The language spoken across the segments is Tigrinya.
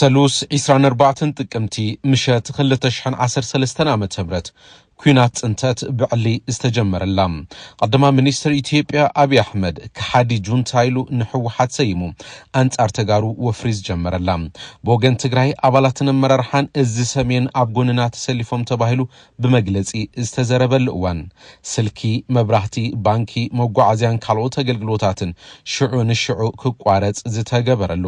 ሰሉስ 24 ጥቅምቲ ምሸት 2013 ዓ.ም ኩናት ጽንተት ብዕሊ ዝተጀመረላ ቀደማ ሚኒስትር ኢትዮጵያ አብይ አህመድ ከሓዲ ጁንታይሉ ንሕወሓት ሰይሙ አንጻር ተጋሩ ወፍሪዝ ጀመረላ በወገን ትግራይ አባላትን መራርሓን እዚ ሰሜን አብጎንና ተሰሊፎም ተባሂሉ በመግለጺ ዝተዘረበል እዋን ስልኪ መብራህቲ ባንኪ መጓዓዝያን ካልኦት አገልግሎታትን ሽዑ ክቋረጽ ዝተገበረሉ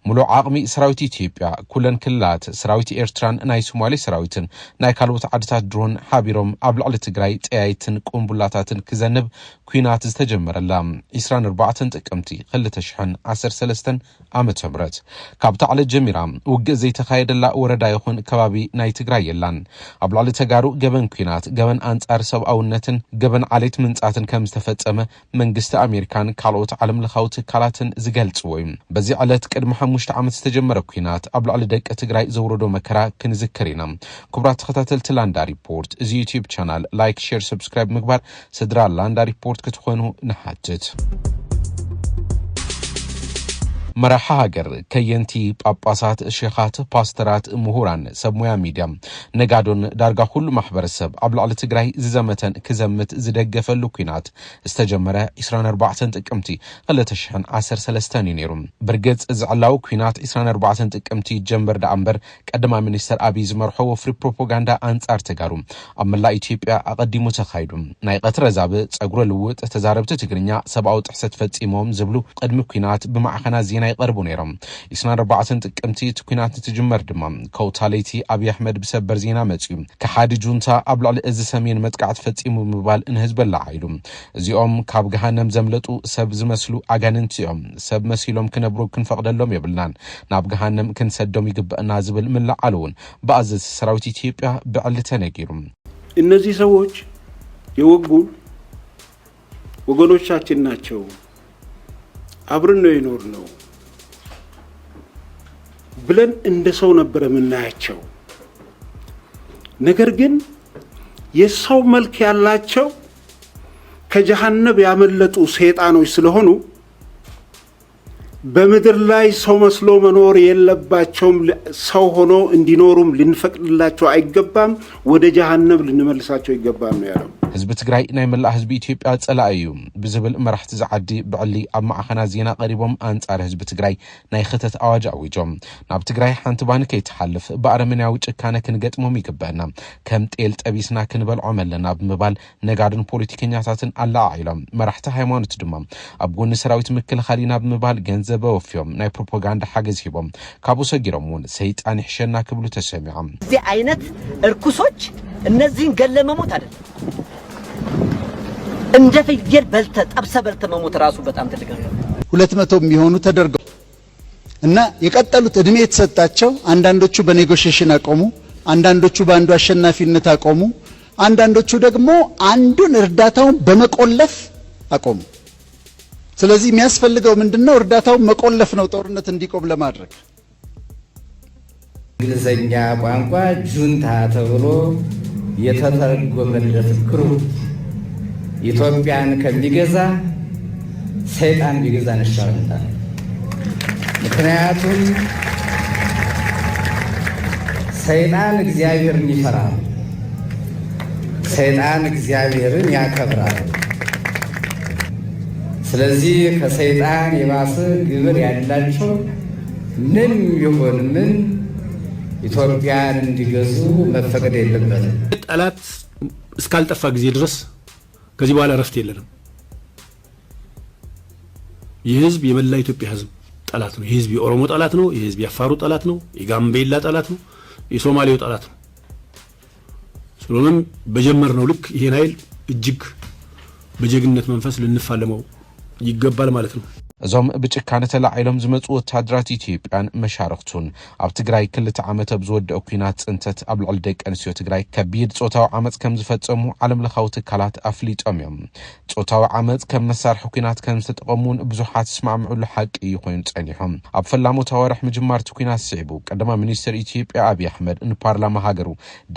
ሙሉ ዓቅሚ ሰራዊት ኢትዮጵያ ኩለን ክላት ሰራዊት ኤርትራን ናይ ሶማሌ ሰራዊትን ናይ ካልኦት ዓድታት ድሮን ቢሮም አብላዕሊ ትግራይ ጠያይትን ቁምቡላታትን ክዘንብ ኩናት ዝተጀመረላ 24 ጥቅምቲ 2013 ዓመተ ምህረት ካብታ ዓለ ጀሚራ ውግእ ዘይተኻየደላ ወረዳ ይኹን ከባቢ ናይ ትግራይ የላን አብላዕሊ ተጋሩ ገበን ኩናት ገበን አንጻር ሰብአውነትን ገበን ዓሌት ምንጻትን ከም ዝተፈጸመ መንግስቲ አሜሪካን ካልኦት ዓለም ለኻው ትካላትን ዝገልጽ ወይ በዚ ዓለት ቅድመ 5 ዓመት ዝተጀመረ ኩናት አብላዕሊ ደቂ ትግራይ ዘውረዶ መከራ ክንዝክሪና ክብራት ተኸታተልቲ ላንዳ ሪፖርት ዩቲዩብ ቻናል ላይክ ሼር ሰብስክራይብ ምግባር ስድራ ላንዳ ሪፖርት ክትኾኑ ንሓትት መራሓ ሀገር ከየንቲ ጳጳሳት ሼኻት ፓስተራት ምሁራን ሰብሞያ ሚዲያ ነጋዶን ዳርጋ ሁሉ ማህበረሰብ አብላዕሊ ትግራይ ዝዘመተን ክዘምት ዝደገፈሉ ኩናት ዝተጀመረ 24 ጥቅምቲ 2013 ነይሩ ብርግጽ ዝዕላው ኩናት 24 ጥቅምቲ ጀምበር ዳአምበር ቀደማ ሚኒስትር አብይ ዝመርሖ ወፍሪ ፕሮፓጋንዳ አንጻር ተጋሩ አመላ ኢትዮጵያ አቀዲሙ ተኻይዱ ናይ ቀትረ ዛብ ጸጉረ ልውጥ ተዛረብቲ ትግርኛ ሰብአው ጥሕሰት ፈጺሞም ዝብሉ ቀድሚ ኩናት በማዕኸና ዜና يقربوا نيرم 24 ጥቅምቲ ኩናት ትጅመር ድማ ከውታሌቲ አብይ አህመድ በሰበር ዜና መጽዩ ከሓዲ ጁንታ አብላዕሊ እዚ ሰሜን መጥቃዕት ፈጺሙ ምባል እንህዝበላ አይሉ እዚኦም ካብ ገሃነም ዘምለጡ ሰብ ዝመስሉ አጋንንቲኦም ሰብ መሲሎም ክነብሩ ክንፈቅደሎም ይብልናን ናብ ገሃነም ክንሰዶም ይግበአና ዝብል ምልዓሉን በአዘዝ ሰራዊት ኢትዮጵያ በዕሊ ተነጊሩ እነዚህ ሰዎች የወጉን ወገኖቻችን ናቸው አብረን ነው ይኖርነው ብለን እንደ ሰው ነበር ምናያቸው ነገር ግን የሰው መልክ ያላቸው ከጀሃነም ያመለጡ ሰይጣኖች ስለሆኑ በመድር ላይ ሰው መስሎ መኖር የለባቸውም ሰው ሆኖ እንዲኖሩም ልንፈቅድላቸው አይገባም ወደ ጀሃነም ልንመልሳቸው ይገባል ነው ያለው ህዝብ ትግራይ ናይ መላእ ህዝብ ኢትዮጵያ ጸላእዩ ብዝብል መራሕቲ ዝዓዲ ብዕሊ ኣብ ማዕኸና ዜና ቀሪቦም አንጻር ህዝብ ትግራይ ናይ ክተት አዋጅ አውጆም ናብ ትግራይ ሓንቲ ባን ከይተሓልፍ በአረመናዊ ጭካነ ክንገጥሞም ይግባና ከም ጤል ጠቢስና ክንበልዖም ኣለና ብምባል ነጋድን ፖለቲከኛታትን አላዓይሎም መራሕቲ ሃይማኖት ድማ ኣብ ጎኒ ሰራዊት ምክልኻሊና ብምባል ገንዘብ ወፍዮም ናይ ፕሮፓጋንዳ ሓገዝ ሂቦም ካብኡ ሰጊሮምን ሰይጣን ይሕሸና ክብሉ ተሰሚዖም እዚ አይነት እርኩሶች እነዚህን ገለመሞት አይደል እንደ ፍየል በልተ ጠብሰ በልተ መሞት ራሱ በጣም ትልቅ ነው 200 የሚሆኑ ተደርገው እና የቀጠሉት እድሜ የተሰጣቸው አንዳንዶቹ በኔጎሺዬሽን አቆሙ አንዳንዶቹ ባንዱ አሸናፊነት አቆሙ አንዳንዶቹ ደግሞ አንዱን እርዳታውን በመቆለፍ አቆሙ ስለዚህ የሚያስፈልገው ምንድነው እርዳታውን መቆለፍ ነው ጦርነት እንዲቆም ለማድረግ እንግሊዘኛ ቋንቋ ጁንታ ተብሎ የተተረጎመለት ክሩ ኢትዮጵያን ከሚገዛ ሰይጣን ቢገዛ ነሻለታ ምክንያቱም ሰይጣን እግዚአብሔርን ይፈራል ሰይጣን እግዚአብሔርን ያከብራል ስለዚህ ከሰይጣን የባሰ ግብር ያላቸው ምን ይሆን ምን ኢትዮጵያን እንዲገዙ መፈቀድ የለበትም ጠላት እስካልጠፋ ጊዜ ድረስ ከዚህ በኋላ ረፍት የለንም የህዝብ የመላ ኢትዮጵያ ህዝብ ጠላት ነው የህዝብ የኦሮሞ ጠላት ነው የህዝብ የአፋሩ ጠላት ነው የጋምቤላ ጠላት ነው የሶማሌው ጠላት ነው ስለሆነም በጀመርነው ልክ ይሄን ኃይል እጅግ በጀግንነት መንፈስ ልንፋለመው ይገባል ማለት ነው እዞም ብጭካነ ተላዒሎም ዝመጹ ወታደራት ኢትዮጵያን መሻርክቱን ኣብ ትግራይ ክልተ ዓመት ብዝወደአ ኩናት ጽንተት ኣብ ልዕሊ ደቂ ኣንስትዮ ትግራይ ከቢድ ጾታዊ ዓመፅ ከም ዝፈጸሙ ዓለም ለኻዊ ትካላት ኣፍሊጦም እዮም ጾታዊ ዓመፅ ከም መሳርሒ ኩናት ከም ዝተጠቐሙን ብዙሓት ዝስማዕምዑሉ ሓቂ እዩ ኮይኑ ጸኒሖም ኣብ ፈላሞት ወርሒ ምጅማርቲ ኩናት ስዒቡ ቀዳማ ሚኒስትር ኢትዮጵያ አብይ አህመድ ንፓርላማ ሃገሩ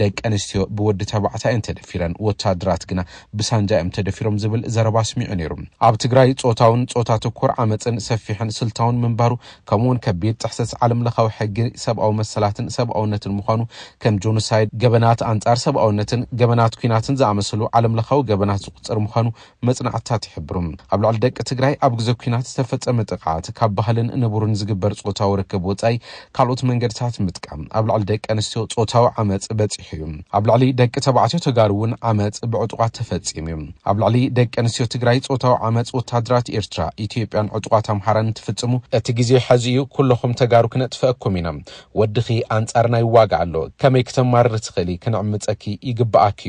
ደቂ ኣንስትዮ ብወዲ ተባዕታይን ተደፊረን ወታደራት ግና ብሳንጃ እዮም ተደፊሮም ዝብል ዘረባ ስሚዑ ነይሩ ኣብ ትግራይ ጾታውን ጾታ ተኮር عمتن سفيحن سلطان منبارو كمون كبير تحسس عالم لخاو حق سبعو مسلاتن سبعو نتن مخانو كم جونوسايد جبنات أنتار سبعو نتن جبنات كيناتن زعمسلو عالم لخاو جبنات قصر مخانو مصنعتات يحبرم قبل علدك تግራይ ኣብ ግዜ ኩናት ዝተፈጸመ ጥቃት ካብ ባህልን ንቡርን ዝግበር ጾታው ርክብ ወጻይ ካልኦት መንገድታት ምጥቃም ኣብ ልዕሊ ደቂ ኣንስትዮ ጾታው ዓመጽ በጽሑ ኣብ ልዕሊ ደቂ ተባዕትዮ ተጋሩውን ዓመጽ ብዕጡቃት ተፈጺሙ ኣብ ልዕሊ ደቂ ኣንስትዮ ትግራይ ጾታው ዓመጽ ወታደራት ኤርትራ ኢትዮጵያን ዕጡቃት ኣምሓራን ትፍጽሙ እቲ ግዜ ሕዚዩ ኩልኹም ተጋሩ ክነጥፈአኩም ኢና ወድኺ አንጻርና ይዋጋዓሎ ከመይ ከተማርር ትኽእሊ ክንዕምጸኪ ይግባኣኪ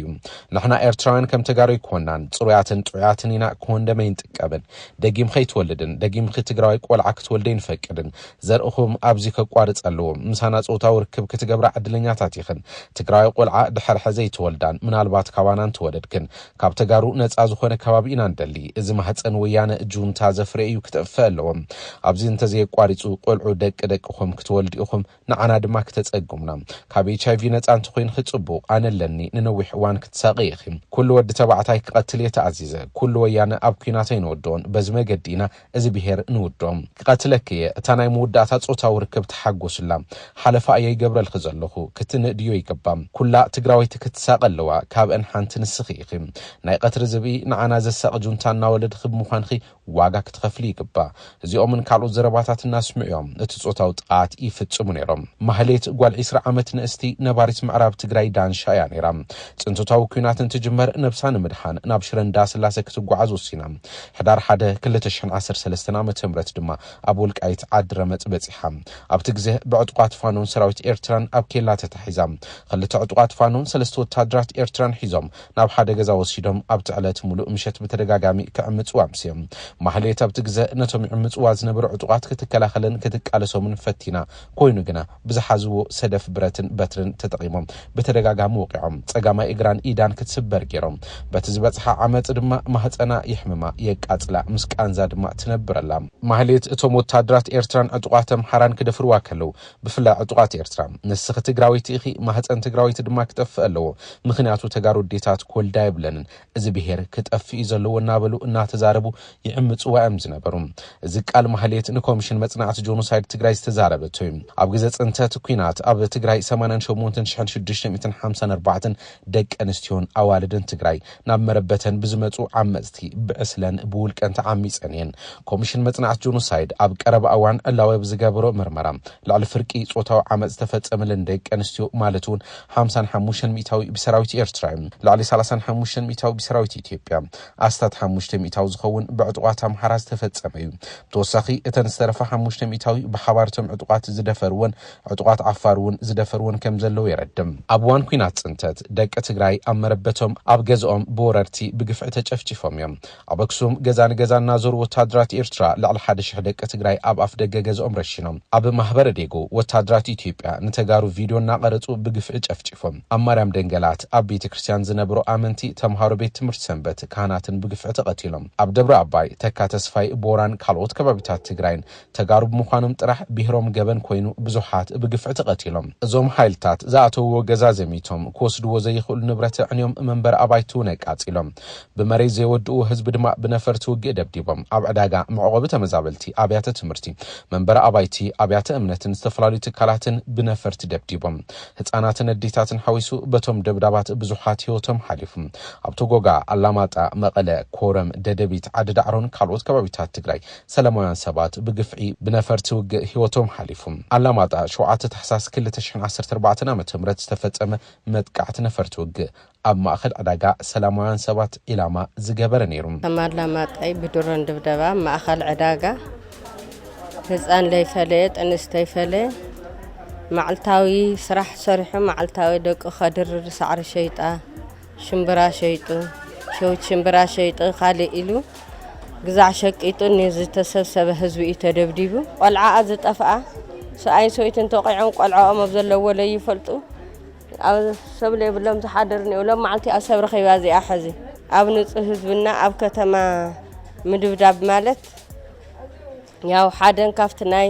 ንሕና ኤርትራውያን ከም ተጋሩ ይኮናን ጽሩያትን ጥዑያትን ኢና ኮንደመይን ጥቀበን ደጊም ኸይትወልድን ደጊም ኽትግራይ ቆልዓ ክትወልደን ፈቅድን ዘርእኹም ኣብዚ ከቋርጽ ኣለዎ ምሳና ጾታው ርክብ ክትገብራ ዕድለኛታት ይኽን ትግራይ ቆልዓ ድሕር ሕዘይ ትወልዳን ምናልባት ካባናን ትወለድክን ካብ ተጋሩ ነፃ ዝኾነ ከባቢ ኢና እንደሊ እዚ ማህፀን ወያነ ጁንታ ዘፍረዩ ክትፈ ኣለዎም ኣብዚ እንተዘይ ቋሪጹ ቆልዑ ደቅኹም ክትወልድ ኢኹም ንዓና ድማ ክትጸጉምና ካብ HIV ነፃ እንትኾይን ክጽቡቕ ኣነለኒ ንነዊሕ እዋን ክትሳቀይ ኢኺ ኩሉ ወዲ ተባዕታይ ክቀትል የተኣዚዘ ኩሉ ወያነ ኣብ ኩናተይ ንወዶን በዝመ ገዲና እዚ ብሄር ንውዶም ክቀትለክየ እታ ናይ መወዳእታ ጾታው ርክብ ተሓጎስላ ሓለፋ ኣየይ ገብረልክ ዘለኹ ክትንድዮ ይገባም ኩላ ትግራዊት ክትሳቀለዋ ካብ እንሓንቲ ንስኺ ኢኺ ናይ ቀትሪ ዝቢ ንዓና ዘሳቅ ጁንታና ወለድ ክብ ምዃንኺ ዋጋ ክትኸፍሊ ይግባ እዚኦምን ካልኦት ዘረባታት እናስምዑዮም እቲ ጾታው ጥቃት ይፍጽሙ ነይሮም ማህሌት ጓል 20 ዓመት ንእስቲ ነባሪት ምዕራብ ትግራይ ዳንሻ ያ ነይራ ጽንቶታው ኩናትን ትጅመር ነብሳን ምድሓን ናብ ሽረንዳ ስላሴ ክትጓዓዝ ወሲና ሕዳር 1 2013 ዓመተ ምህረት ድማ ኣብ ወልቃይት ዓድረመጽ በጽሓ ኣብቲ ግዜ ብዕጡቃት ፋኖን ሰራዊት ኤርትራን ኣብ ኬላ ተታሒዛ ክልተ ዕጡቃት ፋኖን ሰለስተ ወታደራት ኤርትራን ሒዞም ናብ ሓደ ገዛ ወሲዶም ኣብ ዕለት ሙሉእ ምሸት በተደጋጋሚ ክዕምጽ ዋምሲም ማህሌት ኣብቲ ግዜ ነቶም ይዕምጽዋ ዝነበሩ ዕጡቃት ክትከላኸልን ክትቃለሶምን ፈቲና ኮይኑ ግና ብዝሓዝዎ ሰደፍ ብረትን በትርን ተጠቂሞም በተደጋጋሚ ወቂዖም ጸጋማይ እግራን ኢዳን ክትስበር ገይሮም በቲ ዝበጽሓ ዓመጽ ድማ ማህፀና ይሕምማ የቃጽላ ምስቃንዛ ድማ ትነብረላ ማህሌት እቶም ወታደራት ኤርትራን ዕጡቃት ኣምሓራን ክደፍርዋ ከለው ብፍላይ ዕጡቃት ኤርትራ ንስኽ ትግራዊት ኢኺ ማህፀን ትግራዊት ድማ ክጠፍ ኣለዎ ምኽንያቱ ተጋሩ ዴታት ኮልዳ ይብለንን እዚ ብሄር ክጠፍ ይዘለዎ እናበሉ እናተዛረቡ ይዕምጽዋ ዝነበሩ እዚ ቃል ማህሌት ንኮሚሽን መጽናዕቲ ጆኖሳይድ ትግራይ ዝተዛረበቶ ኣብ ግዜ ጽንተት ኩናት ኣብ ትግራይ 88654 ደቂ ኣንስትዮን ኣዋልድን ትግራይ ናብ መረበተን ብዝመጹ ዓመጽቲ ብዕስለን ብውልቀን ተዓሚጸን ኮሚሽን መጽናዕቲ ጆኖሳይድ ኣብ ቀረባ እዋን ዕላወ ብዝገብሮ ምርመራ ልዕሊ ፍርቂ ጾታው ዓመጽ ተፈጸመለን ደቂ ኣንስትዮ ማለት እውን 55 ሚታዊ ብሰራዊት ኤርትራ ልዕሊ 35 ሚታዊ ብሰራዊት ኢትዮጵያ ኣስታት 5 ሚታዊ ዝኸውን ብዕጡቃት ኣምሓራ ዝተፈጸመ እዩ ተወሳኺ እተን ዝተረፈ 5 ሚታዊ ብሓባርቶም ዕጡቃት ዝደፈርወን ዕጡቃት ዓፋርውን ዝደፈርወን ከም ዘለው ይረድም ኣብ ዋን ኩናት ጽንተት ደቂ ትግራይ ኣብ መረበቶም ኣብ ገዝኦም ብወረርቲ ብግፍዕ ተጨፍጭፎም እዮም ኣብ ኣክሱም ገዛን ገዛና ዞር ወታደራት ኤርትራ ልዕሊ 1000 ደቂ ትግራይ ኣብ ኣፍ ደገ ገዝኦም ረሽኖም ኣብ ማህበረ ዴጎ ወታደራት ኢትዮጵያ ንተጋሩ ቪድዮ እናቀረጹ ብግፍዕ ጨፍጭፎም ኣብ ማርያም ደንገላት ኣብ ቤተ ክርስቲያን ዝነበሩ ኣመንቲ ተምሃሮ ቤት ትምህርቲ ሰንበት ካህናትን ብግፍዕ ተቀቲሎም ኣብ ደብረ አባይ ተካ ተስፋይ ቦራን ካልኦት ከባቢታት ትግራይን ተጋሩ ብምዃኖም ጥራሕ ብሄሮም ገበን ኮይኑ ብዙሓት ብግፍዕ ተቀቲሎም እዞም ሓይልታት ዝኣተውዎ ገዛ ዘሚቶም ክወስድዎ ዘይኽእሉ ንብረት ዕንዮም መንበር ኣባይቱ ነቃጺሎም ብመሬት ዘይወድኡ ህዝቢ ድማ ብነፈርቲ ውግእ ደብዲቦም ኣብ ዕዳጋ መዕቆቢ ተመዛበልቲ ኣብያተ ትምህርቲ መንበር ኣባይቲ ኣብያተ እምነትን ዝተፈላለዩ ትካላትን ብነፈርቲ ደብዲቦም ህፃናትን ኣዴታትን ሓዊሱ በቶም ደብዳባት ብዙሓት ህይወቶም ሓሊፉ ኣብ ቶጎጋ ኣላማጣ መቐለ ኮረም ደደቢት ዓድዳዕሮን ካልኦት ከባቢታት ትግራይ ሰላማውያን ሰባት ብግፍዒ ብነፈርቲ ውግእ ህይወቶም ሓሊፉ ኣላማጣ 7 ታሕሳስ 2014 ዓመተ ምህረት ዝተፈጸመ መጥቃዕቲ ነፈርቲ ውግእ ኣብ ማእኸል ዕዳጋ ሰላማውያን ሰባት ኢላማ ዝገበረ ነይሩ ኣላማጣይ ብድሮን ድብደባ ማእኸል ዕዳጋ ህፃን ለይፈለየ ጥንስተይ ፈለየ ማዕልታዊ ስራሕ ሰሪሑ ማዕልታዊ ደቂ ኸድር ሳዕሪ ሸይጣ ሽምብራ ሸይጡ ሸውት ሽምብራ ሸይጡ ካልእ ኢሉ ግዛዕ ሸቂጡ ንዝተሰብሰበ ህዝቢ ተደብዲቡ ቆልዓ ዝጠፍኣ ሰኣይ ሰይትን ተቆዖም ቆልዓኦም ኣብ ዘለዎ ለይፈልጡ ኣብ ሰብ ለይብሎም ዝሓድር ንብሎም ማዕልቲ ኣብ ሰብሪ ኸይባዚ ኣሐዚ ኣብ ንጹህ ህዝብና ኣብ ከተማ ምድብዳብ ማለት ያው ሓደን ካፍት ናይ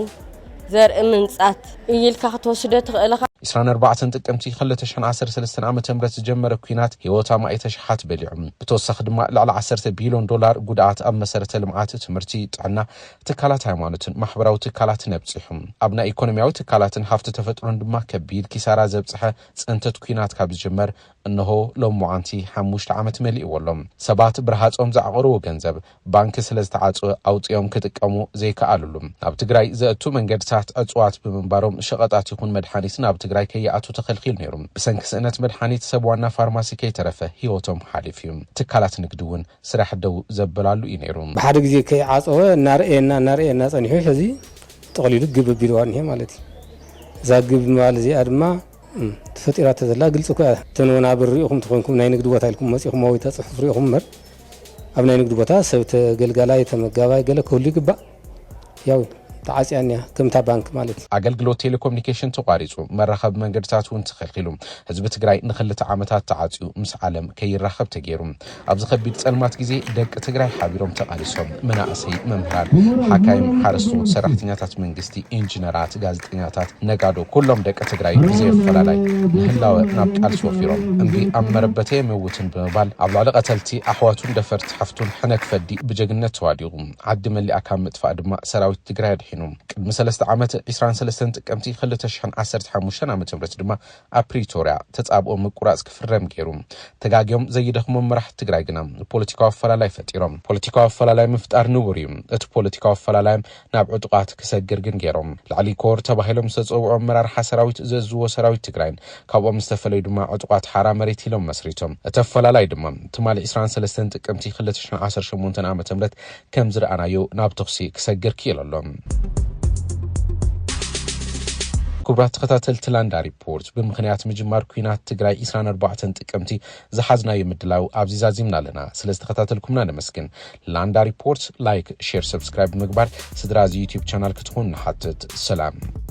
ዘርኢ ምንጻት ኢልካ ክትወስደ ትኽእልካ 24 ጥቅምቲ 2013 ዓመተ ምህረት ዝጀመረ ኩናት ህይወታ ማእተ ሸሓት በሊዑ ብተወሳኺ ድማ ልዕሊ 10 ቢልዮን ዶላር ጉድኣት ኣብ መሰረተ ልምዓት ትምህርቲ ጥዕና ትካላት ሃይማኖትን ማሕበራዊ ትካላትን ኣብፅሑ ኣብ ናይ ኢኮኖሚያዊ ትካላትን ሃፍቲ ተፈጥሮን ድማ ከቢድ ኪሳራ ዘብፅሐ ጽንተት ኩናት ካብ ዝጀመር እነሆ ሎሙዓንቲ 5 ዓመት መሊእዎሎም ሰባት ብርሃጾም ዝዓቀርዎ ገንዘብ ባንክ ስለዝተዓጽወ ኣውጽኦም ክጥቀሙ ዘይከኣልሉ ኣብ ትግራይ ዘእቱ መንገድታት ዕጽዋት ብምንባሮም ሸቐጣት ይኹን መድሓኒት ናብ ትግራይ ከይኣቱ ተኸልኺሉ ነይሩ ብሰንኪ ስእነት መድሓኒት ሰብ ዋና ፋርማሲ ከይተረፈ ህይወቶም ሓሊፍ እዩ ትካላት ንግዲ እውን ስራሕ ደው ዘበላሉ እዩ ነይሩ ብሓደ ግዜ ከይዓጽወ እናርአየና ጸኒሑ ሕዚ ተቐሊሉ ግብ ቢልዋን ይሄ ማለት እዩ ዛግብ ማለት እዚኣ ድማ ተፈጢራት ተዘላ ግልጽ እኮ ተንወና ብርኢኹም ትኾንኩም ናይ ንግዲ ቦታ ኢልኩም መጽኢኹም ወይ ተጽሑፍ ርኢኹም መር ኣብ ናይ ንግዲ ቦታ ሰብ ተገልጋላይ ተመጋባይ ገለ ክህሉ ይግባእ ያው ተዓጽያንያ ከምታ ባንክ ማለት አገልግሎት ቴሌኮሙኒኬሽን ተቋሪጹ መራኸብ መንገድታት እውን ተኸልኺሉ ህዝቢ ትግራይ ንኽልተ ዓመታት ተዓጽዩ ምስ ዓለም ከይራኸብ ተገይሩ ኣብዚ ከቢድ ጸልማት ግዜ ደቂ ትግራይ ሓቢሮም ተቃሊሶም መናእሰይ መምህራን ሓካይም ሓረስቶት ሰራሕተኛታት መንግስቲ ኢንጂነራት ጋዜጠኛታት ነጋዶ ኩሎም ደቂ ትግራይ ብዘይፈላላይ ምህላወ ናብ ቃልሲ ወፊሮም እምቢ ኣብ መረበተ የመውትን ብምባል ኣብ ላዕሊ ቀተልቲ ኣሕዋቱን ደፈርቲ ሓፍቱን ሕነክ ፈዲ ብጀግነት ተዋዲቑ ዓዲ መሊኣ ካብ ምጥፋእ ድማ ሰራዊት ትግራይ ቅድሚ 3 ዓመት 23 ጥቅምቲ 2015 ዓመተ ምህረት ድማ ኣብ ፕሪቶሪያ ተጻብኦ ምቁራጽ ክፍረም ገይሩ ተጋጊዮም ዘይደኽሞም መራሕቲ ትግራይ ግና ፖለቲካዊ ኣፈላላይ ፈጢሮም ፖለቲካዊ ኣፈላላይ ምፍጣር ንቡር እዩ እቲ ፖለቲካዊ ኣፈላላይ ናብ ዕጡቃት ክሰግር ግን ገይሮም ላዕሊ ኮር ተባሂሎም ዝተጸውዑ መራርሓ ሰራዊት ዘዝዎ ሰራዊት ትግራይን ካብኦም ዝተፈለዩ ድማ ዕጡቃት ሓራ መሬት ኢሎም መስሪቶም እቲ ኣፈላላይ ድማ ትማሊ 23 ጥቅምቲ 2018 ዓመተ ምህረት ከም ዝረኣናዮ ናብ ተኽሲ ክሰግር ክኢሎም كبرات تخطاتل تلاندا ريبورت بمخنيات مجمار كوينات تقراي 24 ጥቅምቲ زحزنا يمدلاو أبزيزازيمنا لنا سلسل تخطاتلكمنا نمسكن لاندا ريبورت لايك شير سبسكرايب مقبار سدراز يوتيوب channel كتخون نحطت سلام